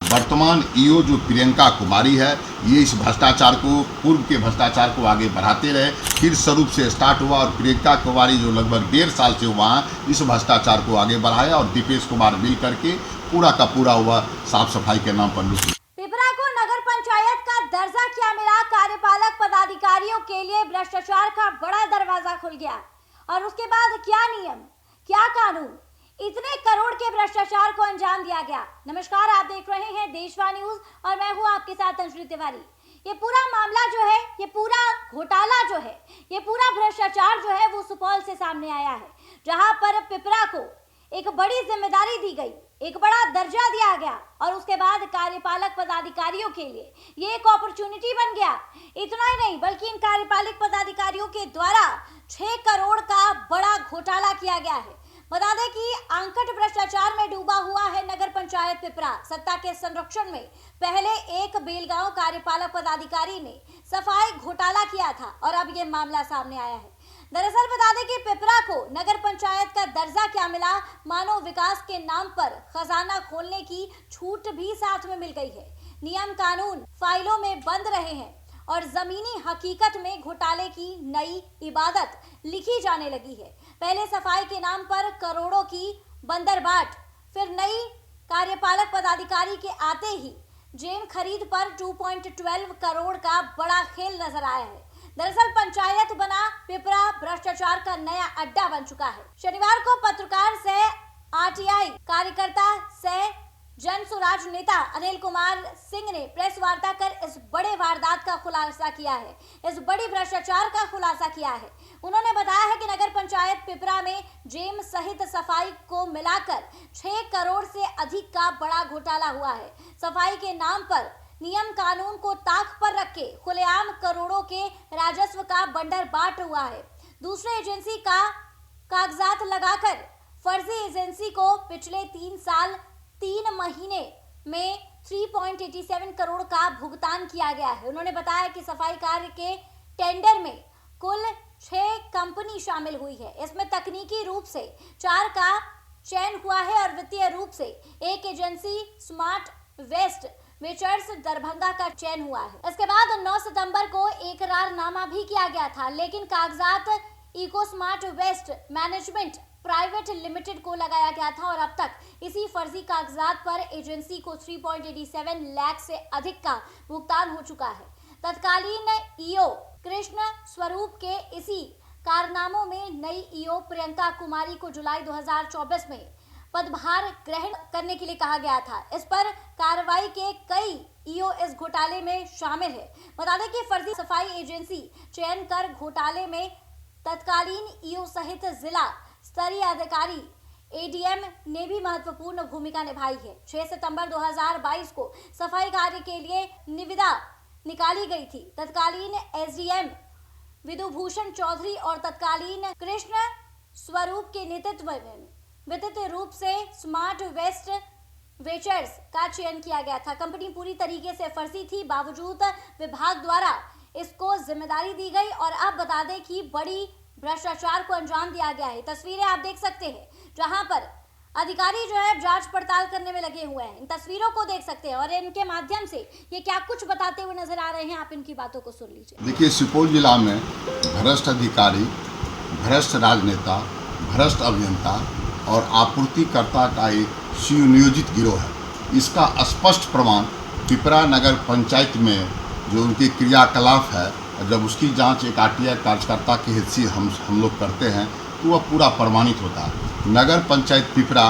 वर्तमान ईओ जो प्रियंका कुमारी है, ये इस भ्रष्टाचार को, पूर्व के भ्रष्टाचार को आगे बढ़ाते रहे। फिर स्वरूप से स्टार्ट हुआ और प्रियंका कुमारी जो लगभग 1.5 साल से वहाँ इस भ्रष्टाचार को आगे बढ़ाया और दीपेश कुमार मिल करके पूरा का पूरा हुआ साफ सफाई के नाम पर लूट। पिपरा को नगर पंचायत का दर्जा क्या मिला? कार्यपालक पदाधिकारियों के लिए भ्रष्टाचार का बड़ा दरवाजा खुल गया। और उसके बाद क्या नियम, क्या कानून, इतने करोड़ के भ्रष्टाचार को अंजाम दिया गया। नमस्कार, आप देख रहे हैं देशवाणी न्यूज और मैं हूं आपके साथ अंजलि तिवारी। ये पूरा मामला जो है, ये पूरा घोटाला जो है, ये पूरा भ्रष्टाचार जो है वो सुपौल से सामने आया है, जहां पर पिपरा को एक बड़ी जिम्मेदारी दी गई, एक बड़ा दर्जा दिया गया और उसके बाद कार्यपालक पदाधिकारियों के लिए ये एक अपॉर्चुनिटी बन गया। इतना ही नहीं बल्कि इन कार्यपालक पदाधिकारियों के द्वारा 6 करोड़ का बड़ा घोटाला किया गया है। बता दें कि आंकट भ्रष्टाचार में डूबा हुआ है नगर पंचायत पिपरा। सत्ता के संरक्षण में पहले एक बेलगांव कार्यपालक पदाधिकारी ने सफाई घोटाला किया था और अब ये मामला सामने आया है। दरअसल बता दें कि पिपरा को नगर पंचायत का दर्जा क्या मिला? मानव विकास के नाम पर खजाना खोलने की छूट भी साथ में मिल गई है। नियम कानून फाइलों में बंद रहे हैं और जमीनी हकीकत में घोटाले की नई इबादत लिखी जाने लगी है। पहले सफाई के नाम पर करोड़ों की बंदरबाट, फिर नई कार्यपालक पदाधिकारी के आते ही जेम खरीद पर 2.12 करोड़ का बड़ा खेल नजर आया है। दरअसल पंचायत बना पिपरा भ्रष्टाचार का नया अड्डा बन चुका है। शनिवार को पत्रकार से आरटीआई कार्यकर्ता से जन स्वराज नेता अनिल कुमार सिंह ने प्रेस वार्ता कर इस बड़े वारदात का खुलासा किया है, इस बड़ी भ्रष्टाचार का खुलासा किया है। उन्होंने बताया है कि नगर पंचायत पिपरा में जेम सहित सफाई को मिलाकर 6 करोड़ से अधिक का बड़ा घोटाला हुआ है। सफाई के नाम पर नियम कानून को ताक पर रख के खुलेआम करोड़ों के राजस्व का बंदरबाट हुआ है। दूसरे एजेंसी का कागजात लगाकर फर्जी एजेंसी को पिछले 3 साल 3 महीने में 3.87 करोड़ का भुगतान किया गया है। उन्होंने बताया कि सफाई कार्य के टेंडर में कुल 6 कंपनी शामिल हुई है। इसमें तकनीकी रूप से 4 का चयन हुआ है और वित्तीय रूप से एक agency smart waste ventures Darbhanga का चयन हुआ है। इसके बाद 9 सितंबर को एकरारनामा भी किया गया था, लेकिन कागजात Eco Smart Waste Management Private Limited को लगाया गया था और अब तक इसी फर्जी कागजात पर एजेंसी को 3.87 लाख से अधिक का भुगतान हो चुका है। तत्कालीन ईओ कृष्ण स्वरूप के इसी कारनामों में नई ईओ प्रियंका कुमारी को जुलाई 2024 में पदभार ग्रहण करने के लिए कहा गया था। इस पर कार्रवाई के कई ईओ इस घोटाले में शामिल है। बता दें कि फर्जी सफाई एजेंसी चयन कर घोटाले में तत्कालीन ईओ सहित जिला स्तरीय अधिकारी एडीएम ने भी महत्वपूर्ण भूमिका निभाई है। 6 सितंबर 2022 को सफाई कार्य के लिए निविदा निकाली गई थी। तत्कालीन एसडीएम विधुभूषण चौधरी और तत्कालीन कृष्ण स्वरूप के नेतृत्व में वित्तीय रूप से स्मार्ट वेस्ट वेचर्स का चयन किया गया था। कंपनी पूरी तरीके से फर्जी थी, बावजूद विभाग द्वारा इसको जिम्मेदारी दी गई और अब बता दें कि बड़ी भ्रष्टाचार को अंजाम दिया गया है। तस्वीरें आप देख सकते हैं जहां पर अधिकारी जो है जांच पड़ताल करने में लगे हुए हैं। इन तस्वीरों को देख सकते हैं और इनके माध्यम से ये क्या कुछ बताते हुए नजर आ रहे हैं, आप इनकी बातों को सुन लीजिए। देखिए, सुपौल जिला में भ्रष्ट अधिकारी, भ्रष्ट राजनेता, भ्रष्ट अभियंता और आपूर्तिकर्ता का एक सुनियोजित गिरोह है। इसका स्पष्ट प्रमाण पिपरा नगर पंचायत में जो उनके क्रियाकलाप है, जब उसकी जांच एक आरटीआई कार्यकर्ता की हैसियत हम लोग करते हैं तो वह पूरा प्रमाणित होता है। नगर पंचायत पिपरा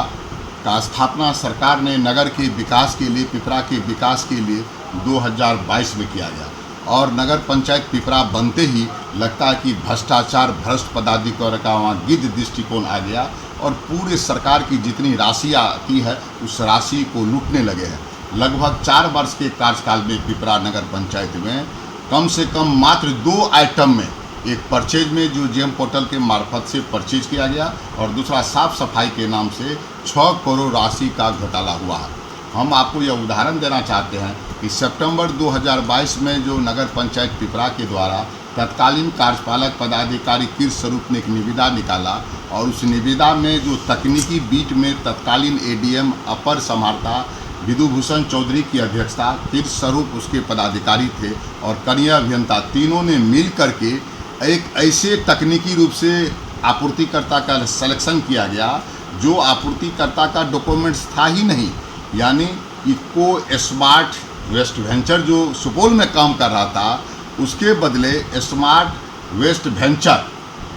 का स्थापना सरकार ने नगर के विकास के लिए, पिपरा के विकास के लिए 2022 में किया गया और नगर पंचायत पिपरा बनते ही लगता है कि भ्रष्टाचार, भ्रष्ट पदाधिकारी का वहाँ गिद्ध दृष्टिकोण आ गया और पूरे सरकार की जितनी राशि आती है उस राशि को लूटने लगे हैं। लगभग 4 वर्ष के कार्यकाल में पिपरा नगर पंचायत में कम से कम मात्र 2 आइटम में, एक परचेज में जो जेम पोर्टल के मार्फत से परचेज किया गया और दूसरा साफ सफाई के नाम से 6 करोड़ राशि का घोटाला हुआ है। हम आपको यह उदाहरण देना चाहते हैं कि सितंबर 2022 में जो नगर पंचायत पिपरा के द्वारा तत्कालीन कार्यपालक पदाधिकारी कृष्ण स्वरूप ने एक निविदा निकाला और उस निविदा में जो तकनीकी बीट में तत्कालीन एडीएम अपर समाहर्ता विधुभूषण चौधरी की अध्यक्षता, फिर स्वरूप उसके पदाधिकारी थे और कनीय अभियंता, तीनों ने मिल करके एक ऐसे तकनीकी रूप से आपूर्तिकर्ता का सिलेक्शन किया गया जो आपूर्तिकर्ता का डॉक्यूमेंट्स था ही नहीं। यानी इको स्मार्ट वेस्ट वेंचर जो सुपौल में काम कर रहा था, उसके बदले स्मार्ट वेस्ट वेंचर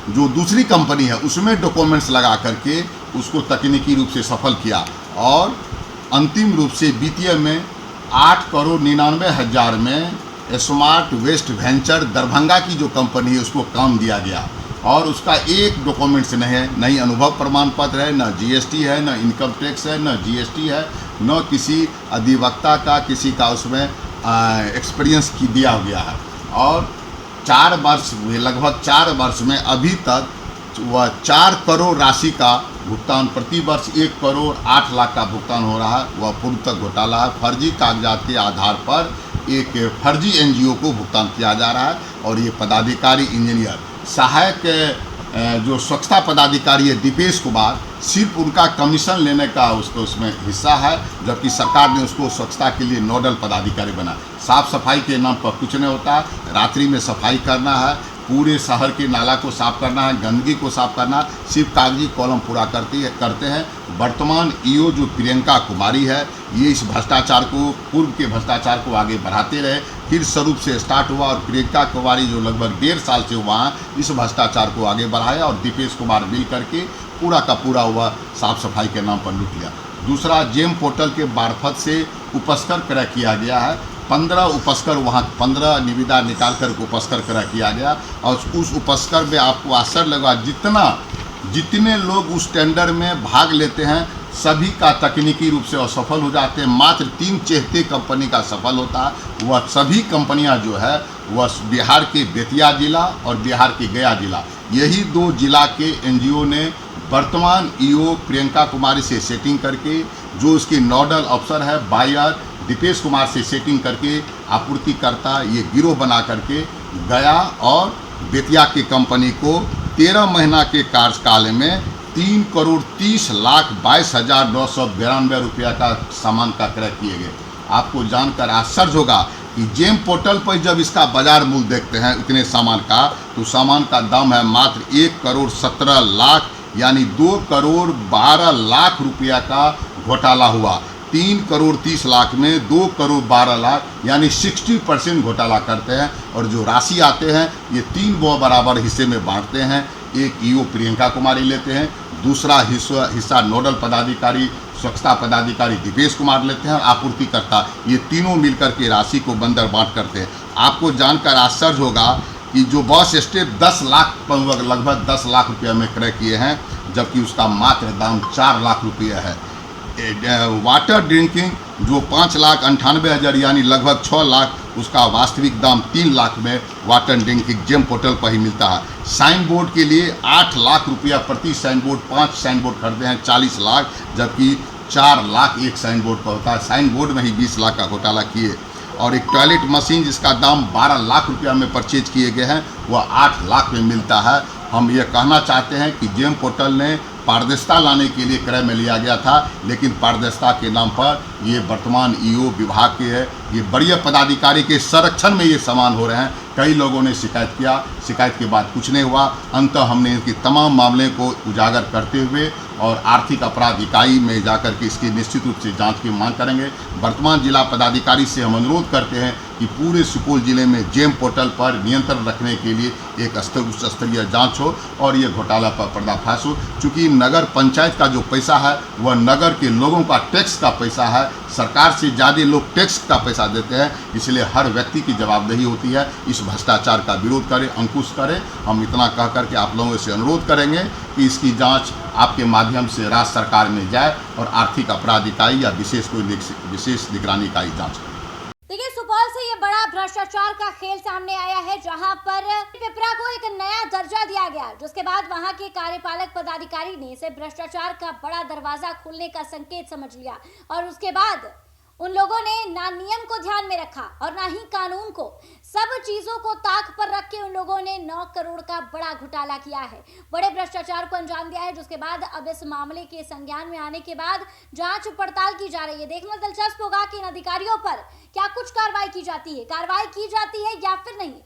जो दूसरी कंपनी है उसमें डॉक्यूमेंट्स लगा करके उसको तकनीकी रूप से सफल किया और अंतिम रूप से वित्तीय में 8,99,00,000 में स्मार्ट वेस्ट वेंचर दरभंगा की जो कंपनी है उसको काम दिया गया और उसका एक डॉक्यूमेंट्स नहीं है, नहीं अनुभव प्रमाण पत्र है, न जीएसटी है, न इनकम टैक्स है, न जीएसटी है, न किसी अधिवक्ता का किसी का उसमें एक्सपीरियंस की दिया गया है। और 4 वर्ष में, लगभग 4 वर्ष में अभी तक वह 4 करोड़ राशि का भुगतान, प्रति वर्ष 1 करोड़ 8 लाख का भुगतान हो रहा है। वह पूर्व तक घोटाला है। फर्जी कागजात के आधार पर एक फर्जी एनजीओ को भुगतान किया जा रहा है और ये पदाधिकारी इंजीनियर सहायक जो स्वच्छता पदाधिकारी है दीपेश कुमार, सिर्फ उनका कमीशन लेने का उसको उसमें हिस्सा है, जबकि सरकार ने उसको स्वच्छता के लिए नोडल पदाधिकारी बना। साफ सफाई के नाम पर कुछ नहीं होता। रात्रि में सफाई करना है, पूरे शहर के नाला को साफ करना है, गंदगी को साफ करना, सिर्फ कागजी कॉलम पूरा करते हैं। वर्तमान ईओ जो प्रियंका कुमारी है, ये इस भ्रष्टाचार को, पूर्व के भ्रष्टाचार को आगे बढ़ाते रहे। फिर स्वरूप से स्टार्ट हुआ और प्रियंका कुमारी जो लगभग 1.5 साल से वहाँ इस भ्रष्टाचार को आगे बढ़ाया और दीपेश कुमार मिल करके पूरा का पूरा हुआ साफ सफाई के नाम पर लूट लिया। दूसरा, जेम पोर्टल के मार्फत से उपस्कर क्रय किया गया है। 15 उपस्कर, वहाँ 15 निविदा निकाल कर उपस्कर क्रय किया गया और उस उपस्कर में आपको आश्चर्य लगा, जितने लोग उस टेंडर में भाग लेते हैं सभी का तकनीकी रूप से असफल हो जाते हैं। मात्र 3 चेहते कंपनी का सफल होता है। वह सभी कंपनियां जो है वह बिहार के बेतिया जिला और बिहार के गया जिला, यही 2 जिला के एनजीओ ने वर्तमान ईओ प्रियंका कुमारी से सेटिंग करके, जो उसके नोडल अफसर है बायर दीपेश कुमार से सेटिंग करके आपूर्तिकर्ता ये गिरोह बना करके गया और बेतिया की कंपनी को 13 महीना के कार्यकाल में 3,30,22,992 रुपया का सामान का क्रय किए गए। आपको जानकर आश्चर्य होगा कि जेम पोर्टल पर जब इसका बाजार मूल्य देखते हैं उतने सामान का, तो सामान का दाम है मात्र 1,17,00,000 यानी 2,12,00,000 रुपया का घोटाला हुआ। 3,30,00,000 में 2,12,00,000 यानी 60% घोटाला करते हैं और जो राशि आते हैं ये 3 बराबर हिस्से में बांटते हैं। एक ईओ प्रियंका कुमारी लेते हैं, दूसरा हिस्सा नोडल पदाधिकारी स्वच्छता पदाधिकारी दीपेश कुमार लेते हैं और आपूर्तिकर्ता ये तीनों मिलकर के राशि को बंदर बांट करते हैं। आपको जानकर आश्चर्य होगा कि जो बस स्टेप 10 लाख, लगभग 10 लाख रुपये में क्रय किए हैं, जबकि उसका मात्र दाम 4 लाख रुपये है। वाटर ड्रिंकिंग जो 5,98,000 यानी लगभग 6 लाख, उसका वास्तविक दाम 3 लाख में वाटर ड्रिंकिंग जेम पोर्टल पर ही मिलता है। साइन बोर्ड के लिए 8 लाख रुपया प्रति साइन बोर्ड, 5 साइन बोर्ड खरीदे हैं 40 लाख, जबकि 4 लाख एक साइन बोर्ड पर होता है। साइन बोर्ड में ही 20 लाख का घोटाला किए। और एक टॉयलेट मशीन जिसका दाम 12 लाख रुपया में परचेज किए गए हैं, वह 8 लाख में मिलता है। हम ये कहना चाहते हैं कि जेम पोर्टल ने पारदर्शिता लाने के लिए क्रय में लिया गया था, लेकिन पारदर्शिता के नाम पर ये वर्तमान ईओ विभाग के है, ये वरीय पदाधिकारी के संरक्षण में ये सामान हो रहे हैं। कई लोगों ने शिकायत किया, शिकायत के बाद कुछ नहीं हुआ। अंततः हमने इनकी तमाम मामले को उजागर करते हुए और आर्थिक अपराध इकाई में जाकर के इसकी निश्चित रूप से जांच की मांग करेंगे। वर्तमान जिला पदाधिकारी से हम अनुरोध करते हैं कि पूरे सुपौल जिले में जेम पोर्टल पर नियंत्रण रखने के लिए एक उच्च स्तरीय जांच हो और ये घोटाला पर पर्दाफाश हो। चूँकि नगर पंचायत का जो पैसा है वह नगर के लोगों का टैक्स का पैसा है, सरकार से ज़्यादा लोग टैक्स का पैसा देते हैं, इसलिए हर व्यक्ति की जवाबदेही होती है। इस भ्रष्टाचार का विरोध करें, अंकुश करें। हम इतना कह करके आप लोगों से अनुरोध करेंगे कि इसकी जांच आपके माध्यम से राज्य सरकार में जाए और आर्थिक अपराध इकाई या विशेष निगरानी इकाई जांच करे। देखिए, सुपौल से ये बड़ा भ्रष्टाचार का खेल सामने आया है, जहां पर पिपरा को एक नया दर्जा दिया गया, जिसके बाद वहां के कार्यपालक पदाधिकारी ने इसे भ्रष्टाचार का बड़ा दरवाजा खोलने का संकेत समझ लिया और उसके बाद उन लोगों ने ना नियम को ध्यान में रखा और ना ही कानून को। सब चीजों को ताक पर रख के उन लोगों ने 9 करोड़ का बड़ा घोटाला किया है, बड़े भ्रष्टाचार को अंजाम दिया है, जिसके बाद अब इस मामले के संज्ञान में आने के बाद जांच पड़ताल की जा रही है। देखना दिलचस्प होगा कि इन अधिकारियों पर क्या कुछ कार्रवाई की जाती है या फिर नहीं।